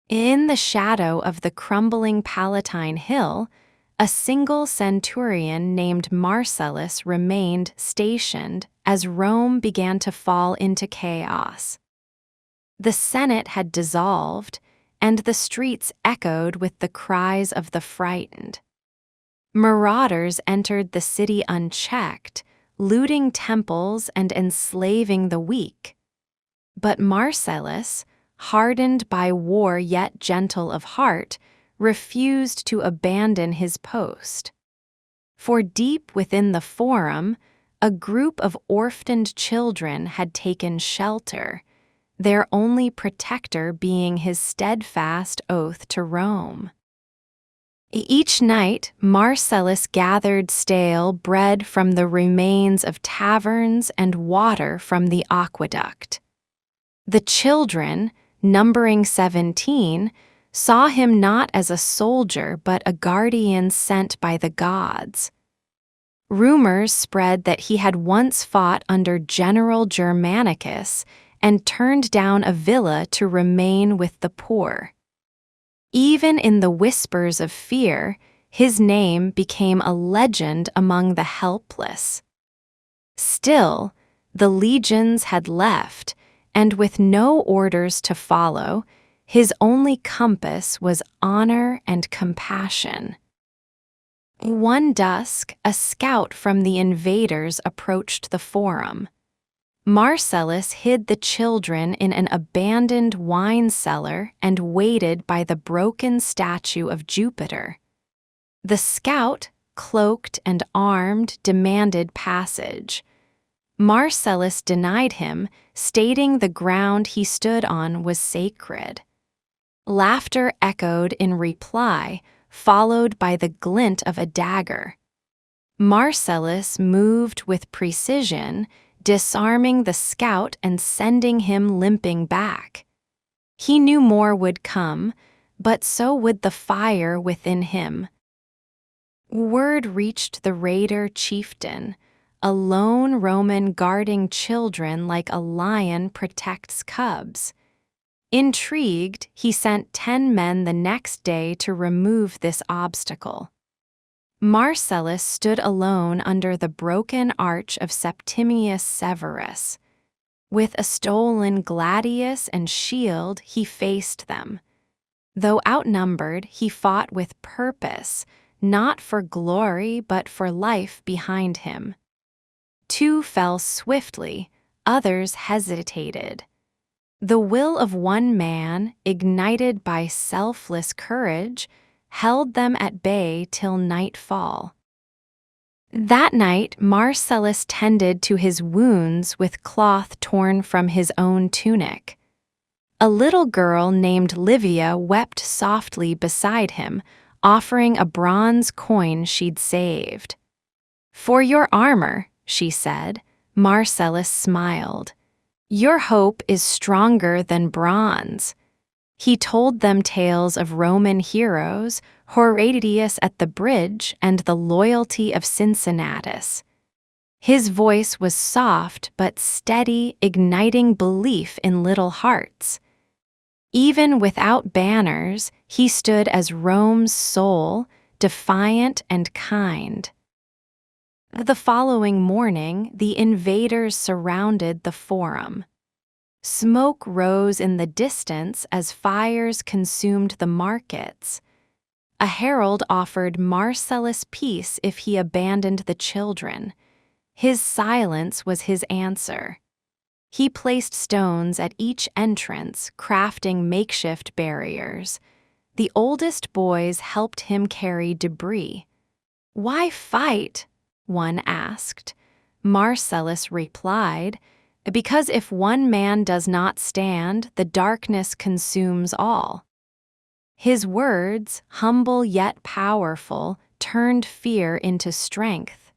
In the shadow of the crumbling Palatine Hill, a single centurion named Marcellus remained stationed as Rome began to fall into chaos. The Senate had dissolved, and the streets echoed with the cries of the frightened. Marauders entered the city unchecked, looting temples and enslaving the weak. But Marcellus, hardened by war yet gentle of heart, refused to abandon his post. For deep within the forum, a group of orphaned children had taken shelter, their only protector being his steadfast oath to Rome. Each night, Marcellus gathered stale bread from the remains of taverns and water from the aqueduct. The children, numbering 17, saw him not as a soldier but a guardian sent by the gods. Rumors spread that he had once fought under General Germanicus and turned down a villa to remain with the poor. Even in the whispers of fear, his name became a legend among the helpless. Still, the legions had left, and with no orders to follow, his only compass was honor and compassion. One dusk, a scout from the invaders approached the forum. Marcellus hid the children in an abandoned wine cellar and waited by the broken statue of Jupiter. The scout, cloaked and armed, demanded passage. Marcellus denied him, stating the ground he stood on was sacred. Laughter echoed in reply, followed by the glint of a dagger. Marcellus moved with precision, disarming the scout and sending him limping back. He knew more would come, but so would the fire within him. Word reached the raider chieftain, a lone Roman guarding children like a lion protects cubs. Intrigued, he sent 10 men the next day to remove this obstacle. Marcellus stood alone under the broken arch of Septimius Severus. With a stolen gladius and shield, he faced them. Though outnumbered, he fought with purpose, not for glory but for life behind him. 2 fell swiftly, others hesitated. The will of one man, ignited by selfless courage, held them at bay till nightfall. That night Marcellus tended to his wounds with cloth torn from his own tunic. A little girl named Livia wept softly beside him, offering a bronze coin she'd saved. "For your armor," she said. Marcellus smiled. "Your hope is stronger than bronze." He told them tales of Roman heroes, Horatius at the bridge, and the loyalty of Cincinnatus. His voice was soft but steady, igniting belief in little hearts. Even without banners, he stood as Rome's soul, defiant and kind. The following morning, the invaders surrounded the forum. Smoke rose in the distance as fires consumed the markets. A herald offered Marcellus peace if he abandoned the children. His silence was his answer. He placed stones at each entrance, crafting makeshift barriers. The oldest boys helped him carry debris. "Why fight?" one asked. Marcellus replied, "Because if one man does not stand, the darkness consumes all." His words, humble yet powerful, turned fear into strength.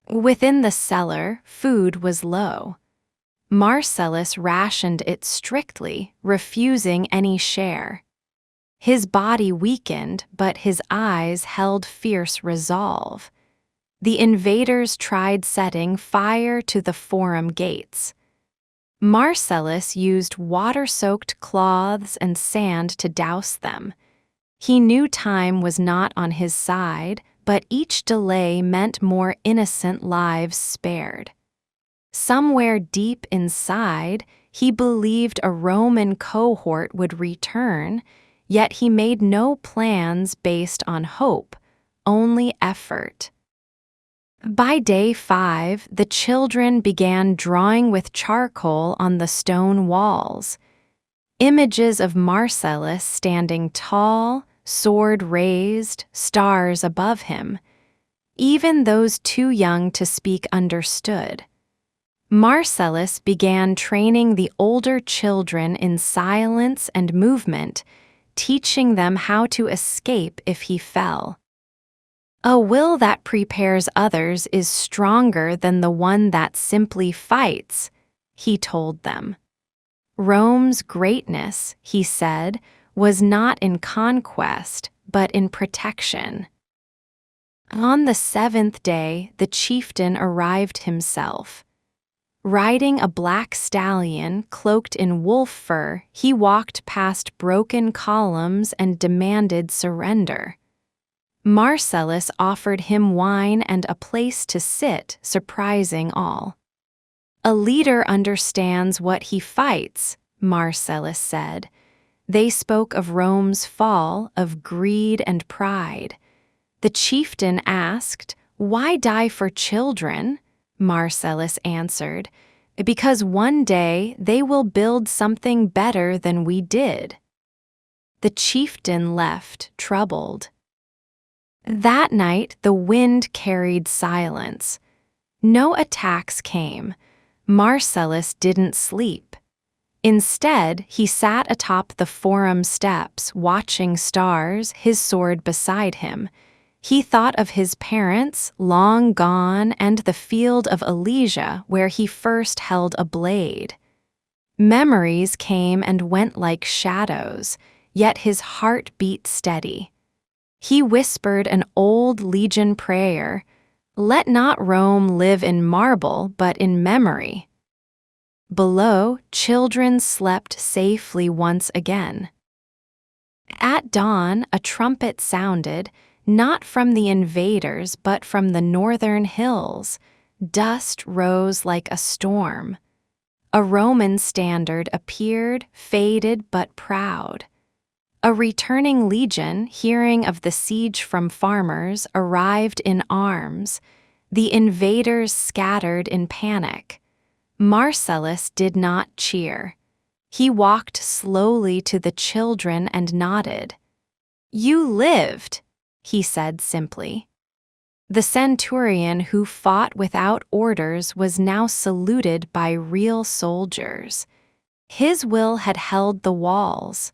Within the cellar, food was low. Marcellus rationed it strictly, refusing any share. His body weakened, but his eyes held fierce resolve. The invaders tried setting fire to the forum gates. Marcellus used water-soaked cloths and sand to douse them. He knew time was not on his side, but each delay meant more innocent lives spared. Somewhere deep inside, he believed a Roman cohort would return, yet he made no plans based on hope, only effort. By day 5, the children began drawing with charcoal on the stone walls. Images of Marcellus standing tall, sword raised, stars above him. Even those too young to speak understood. Marcellus began training the older children in silence and movement, teaching them how to escape if he fell. A will that prepares others is stronger than the one that simply fights, he told them. Rome's greatness, he said, was not in conquest, but in protection. On the 7th day, the chieftain arrived himself. Riding a black stallion cloaked in wolf fur, he walked past broken columns and demanded surrender. Marcellus offered him wine and a place to sit, surprising all. A leader understands what he fights, Marcellus said. They spoke of Rome's fall, of greed and pride. The chieftain asked, "Why die for children?" Marcellus answered, "Because one day they will build something better than we did." The chieftain left, troubled. That night, the wind carried silence. No attacks came. Marcellus didn't sleep. Instead, he sat atop the forum steps, watching stars, his sword beside him. He thought of his parents, long gone, and the field of Elysia, where he first held a blade. Memories came and went like shadows, yet his heart beat steady. He whispered an old legion prayer, "Let not Rome live in marble, but in memory." Below, children slept safely once again. At dawn, a trumpet sounded, not from the invaders but from the northern hills. Dust rose like a storm. A Roman standard appeared, faded but proud. A returning legion, hearing of the siege from farmers, arrived in arms. The invaders scattered in panic. Marcellus did not cheer. He walked slowly to the children and nodded. "You lived," he said simply. The centurion who fought without orders was now saluted by real soldiers. His will had held the walls.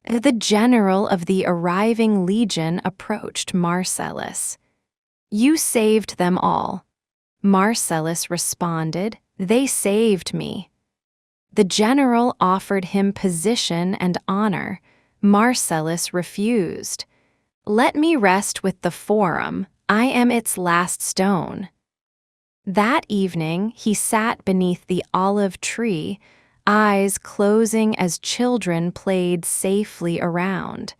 The general of the arriving legion approached Marcellus. "You saved them all." Marcellus responded, "They saved me." The general offered him position and honor. Marcellus refused. "Let me rest with the forum. I am its last stone." That evening he sat beneath the olive tree, eyes closing as children played safely around.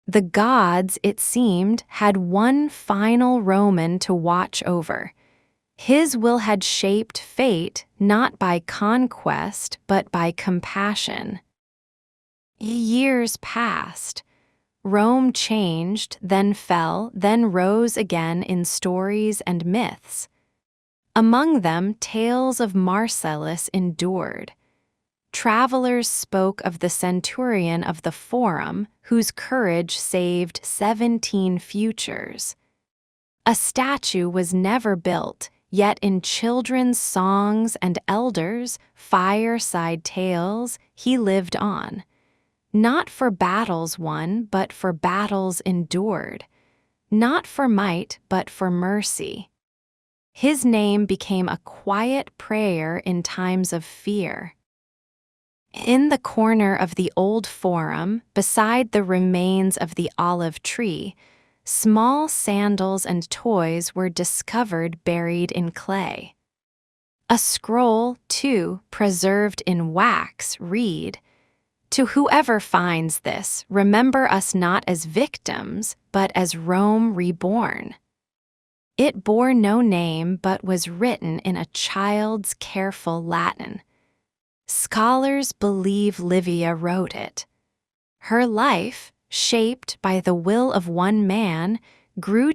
The gods, it seemed, had one final Roman to watch over. His will had shaped fate not by conquest but by compassion. Years passed. Rome changed, then fell, then rose again in stories and myths. Among them, tales of Marcellus endured. Travelers spoke of the centurion of the Forum, whose courage saved 17 futures. A statue was never built, yet in children's songs and elders' fireside tales he lived on. Not for battles won, but for battles endured. Not for might, but for mercy. His name became a quiet prayer in times of fear. In the corner of the old forum, beside the remains of the olive tree, small sandals and toys were discovered buried in clay. A scroll, too, preserved in wax, read, "To whoever finds this, remember us not as victims, but as Rome reborn." It bore no name but was written in a child's careful Latin. Scholars believe Livia wrote it. Her life, shaped by the will of one man, grew